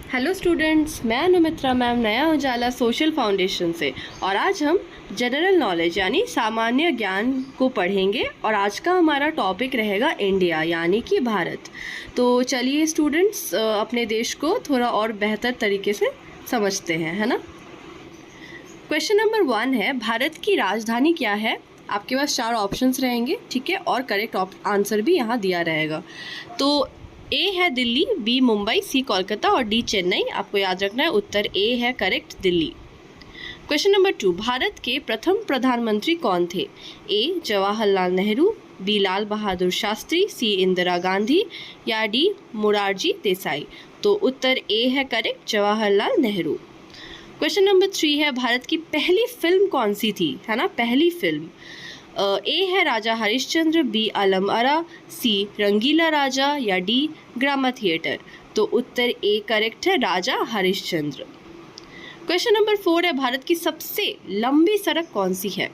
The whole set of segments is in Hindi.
हेलो स्टूडेंट्स, मैं अनुमित्रा मैम नया उजाला सोशल फाउंडेशन से। और आज हम जनरल नॉलेज यानी सामान्य ज्ञान को पढ़ेंगे और आज का हमारा टॉपिक रहेगा इंडिया यानी कि भारत। तो चलिए स्टूडेंट्स, अपने देश को थोड़ा और बेहतर तरीके से समझते हैं, है ना। क्वेश्चन नंबर 1 है, भारत की राजधानी क्या है। आपके पास 4 ऑप्शंस रहेंगे, ठीक है, और करेक्ट आंसर भी यहाँ दिया रहेगा। तो ए है दिल्ली, बी मुंबई, सी कोलकाता और डी चेन्नई। आपको याद रखना है, उत्तर ए है correct, Delhi. Question number 2, Bharat के प्रथम प्रधानमंत्री कौन थे। ए जवाहरलाल नेहरू, बी लाल बहादुर शास्त्री, सी इंदिरा गांधी या डी मोरारजी देसाई। तो उत्तर ए है correct, Jawaharlal Nehru. Question number 3 है, भारत की पहली फिल्म कौन सी थी, है ना, पहली फिल्म। ए है राजा हरिश्चंद्र, बी आलम आरा, सी रंगीला राजा या डी ग्रामा थिएटर। तो उत्तर ए करेक्ट है, राजा हरिश्चंद्र। क्वेश्चन नंबर 4 है, भारत की सबसे लंबी सड़क कौन सी है।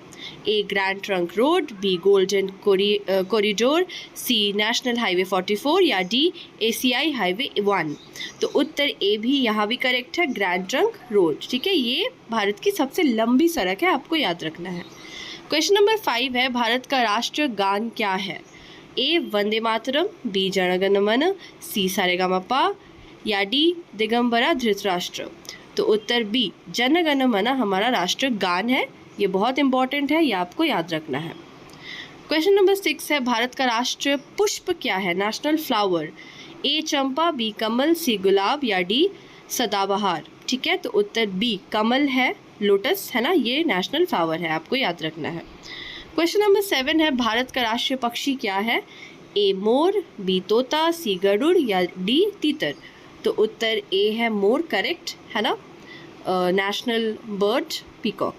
A Grand Trunk Road, B Golden Corridor, C National Highway 44 या डी एशियाई हाईवे 1। तो उत्तर ए भी यहाँ भी करेक्ट है, ग्रैंड ट्रंक रोड, ठीक है। ये भारत की सबसे लंबी सड़क है, आपको याद रखना है। क्वेश्चन नंबर 5 है, भारत का राष्ट्रीय गान क्या है। ए वंदे मातरम, बी जनगण मन, सी सारेगामापा या डी दिगंबरा धृतराष्ट्र। तो उत्तर बी जनगण मन हमारा राष्ट्रीय गान है, ये बहुत इंपॉर्टेंट है, ये आपको याद रखना है। क्वेश्चन नंबर 6 है, भारत का राष्ट्रीय पुष्प क्या है, नेशनल फ्लावर। ए चंपा, बी कमल, सी गुलाब या डी सदाबहार। ठीक है, तो उत्तर बी कमल है, लोटस है ना, ये नेशनल फ्लावर है, आपको याद रखना है। क्वेश्चन नंबर 7 है, भारत का राष्ट्रीय पक्षी क्या है। ए मोर, बी तोता, सी गरुड़ या डी तीतर। तो उत्तर ए है मोर, करेक्ट है ना, national bird peacock.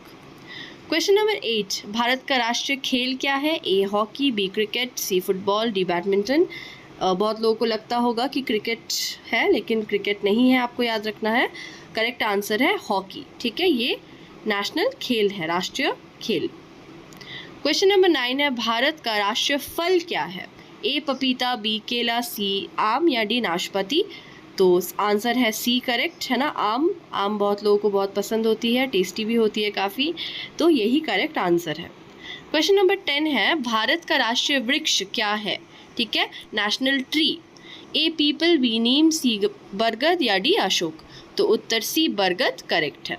Question number 8, Bharat का राष्ट्रीय खेल क्या है। A hockey, B cricket, C football, D badminton. बहुत लोगों को लगता होगा कि क्रिकेट है, लेकिन क्रिकेट नहीं है, आपको याद रखना है। करेक्ट आंसर है हॉकी, ठीक है, ये नेशनल खेल है, राष्ट्रीय खेल। क्वेश्चन नंबर 9 है, भारत का राष्ट्रीय फल क्या है। ए पपीता, बी केला, सी आम या डी नाशपाती। तो आंसर है सी, करेक्ट है ना, आम। आम बहुत लोगों को बहुत पसंद होती है, टेस्टी भी होती है काफ़ी, तो यही करेक्ट आंसर है। क्वेश्चन नंबर 10 है, भारत का राष्ट्रीय वृक्ष क्या है। ठीक है, नेशनल ट्री। ए पीपल, बी नीम, सी बरगद या डी अशोक। तो उत्तर सी बरगद करेक्ट है।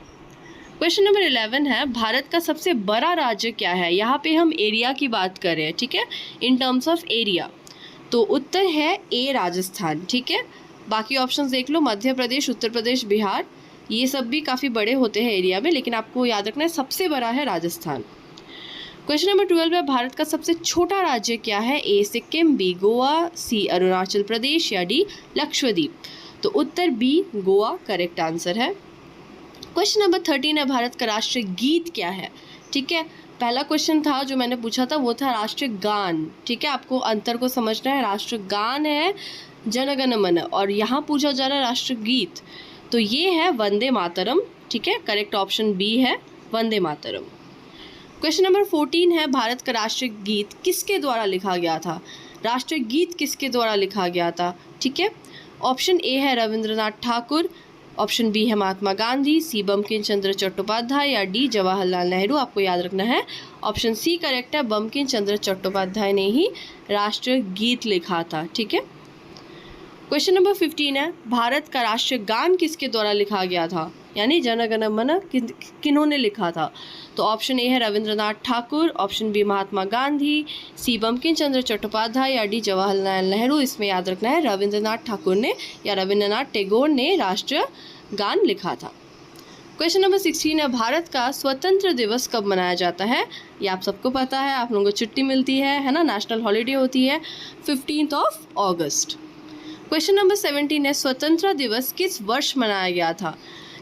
क्वेश्चन नंबर 11 है, भारत का सबसे बड़ा राज्य क्या है। यहाँ पे हम एरिया की बात कर रहे हैं, ठीक है, इन टर्म्स ऑफ एरिया। तो उत्तर है ए राजस्थान, ठीक है। बाकी ऑप्शंस देख लो, मध्य प्रदेश, उत्तर प्रदेश, बिहार, ये सब भी काफ़ी बड़े होते हैं एरिया में, लेकिन आपको याद रखना है सबसे बड़ा है राजस्थान। क्वेश्चन नंबर 12 है, भारत का सबसे छोटा राज्य क्या है। ए सिक्किम, बी गोवा, सी अरुणाचल प्रदेश या डी लक्षद्वीप। तो उत्तर बी गोवा करेक्ट आंसर है। क्वेश्चन नंबर 13 है, भारत का राष्ट्रीय गीत क्या है। ठीक है, पहला क्वेश्चन था जो मैंने पूछा था वो था राष्ट्रीय गान, ठीक है, आपको अंतर को समझना है। राष्ट्रीय गान है जनगण मन और यहाँ पूछा जा रहा है राष्ट्रीय गीत, तो ये है वंदे मातरम, ठीक है, करेक्ट ऑप्शन बी है वंदे मातरम। क्वेश्चन नंबर 14 है, भारत का राष्ट्रीय गीत किसके द्वारा लिखा गया था। राष्ट्रीय गीत किसके द्वारा लिखा गया था, ठीक है। ऑप्शन ए है रविंद्रनाथ ठाकुर, ऑप्शन बी है महात्मा गांधी, सी बंकिम चंद्र चट्टोपाध्याय या डी जवाहरलाल नेहरू। आपको याद रखना है ऑप्शन सी करेक्ट है, बंकिम चंद्र चट्टोपाध्याय ने ही राष्ट्रीय गीत लिखा था, ठीक है। क्वेश्चन नंबर 15 है, भारत का राष्ट्रीय गान किसके द्वारा लिखा गया था, यानी जनगण मन किन्होंने लिखा था। तो ऑप्शन ए है रविंद्रनाथ ठाकुर, ऑप्शन बी महात्मा गांधी, सी बंकिम चंद्र चट्टोपाध्याय या डी जवाहरलाल नेहरू। इसमें याद रखना है रविंद्रनाथ ठाकुर ने या रविंद्रनाथ टैगोर ने राष्ट्रीय गान लिखा था। क्वेश्चन नंबर 16 है, भारत का स्वतंत्र दिवस कब मनाया जाता है। ये आप सबको पता है, आप लोगों को छुट्टी मिलती है ना, नेशनल हॉलीडे होती है 15 अगस्त। क्वेश्चन नंबर 17 है, स्वतंत्रता दिवस किस वर्ष मनाया गया था।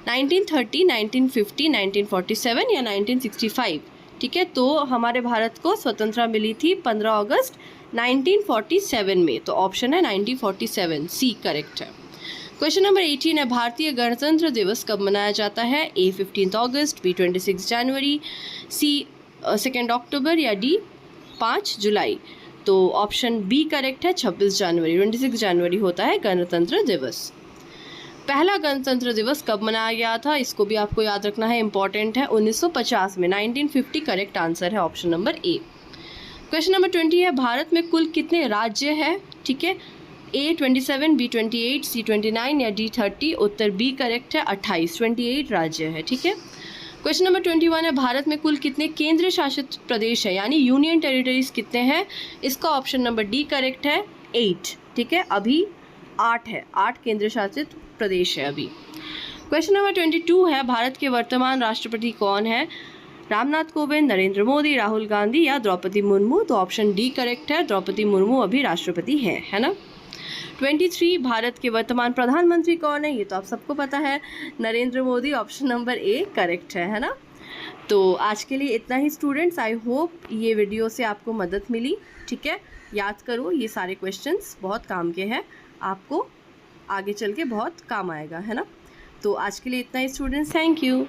1930, 1950, 1947 या 1965। ठीक है, तो हमारे भारत को स्वतंत्रता मिली थी 15 अगस्त 1947 में, तो ऑप्शन है 1947, सी करेक्ट है। क्वेश्चन नंबर 18 है, भारतीय गणतंत्र दिवस कब मनाया जाता है। ए 15 अगस्त, बी 26 जनवरी, सी 2 अक्टूबर या डी 5 जुलाई। तो ऑप्शन बी करेक्ट है, 26 जनवरी, 26 जनवरी होता है गणतंत्र दिवस। पहला गणतंत्र दिवस कब मनाया गया था, इसको भी आपको याद रखना है, इंपॉर्टेंट है, 1950 में, 1950 करेक्ट आंसर है, option number A. Question number 20 है, भारत में कुल कितने राज्य हैं, ठीक है, A 27, B 28, C 29 या D 30, उत्तर बी करेक्ट है, 28, 28 राज्य है, ठीक है। क्वेश्चन नंबर 21 है, भारत में कुल कितने केंद्र शासित प्रदेश है, यानी यूनियन टेरिटरीज कितने हैं, इसका ऑप्शन नंबर डी करेक्ट है, 8, ठीक है, अभी 8 है, 8 केंद्र शासित प्रदेश है अभी। क्वेश्चन नंबर 22 है, भारत के वर्तमान राष्ट्रपति कौन है, रामनाथ कोविंद, नरेंद्र मोदी, राहुल गांधी या द्रौपदी मुर्मू, तो ऑप्शन डी करेक्ट है, द्रौपदी मुर्मू अभी राष्ट्रपति है ना। 23 भारत के वर्तमान प्रधानमंत्री कौन है, ये तो आप सबको पता है, Narendra Modi, option number A correct है ना। तो आज के लिए इतना ही स्टूडेंट्स, आई होप ये वीडियो से आपको मदद मिली, ठीक है। याद करो, ये सारे क्वेश्चंस बहुत काम के हैं, आपको आगे चल के बहुत काम आएगा, है ना। तो आज के लिए इतना ही स्टूडेंट्स, थैंक यू।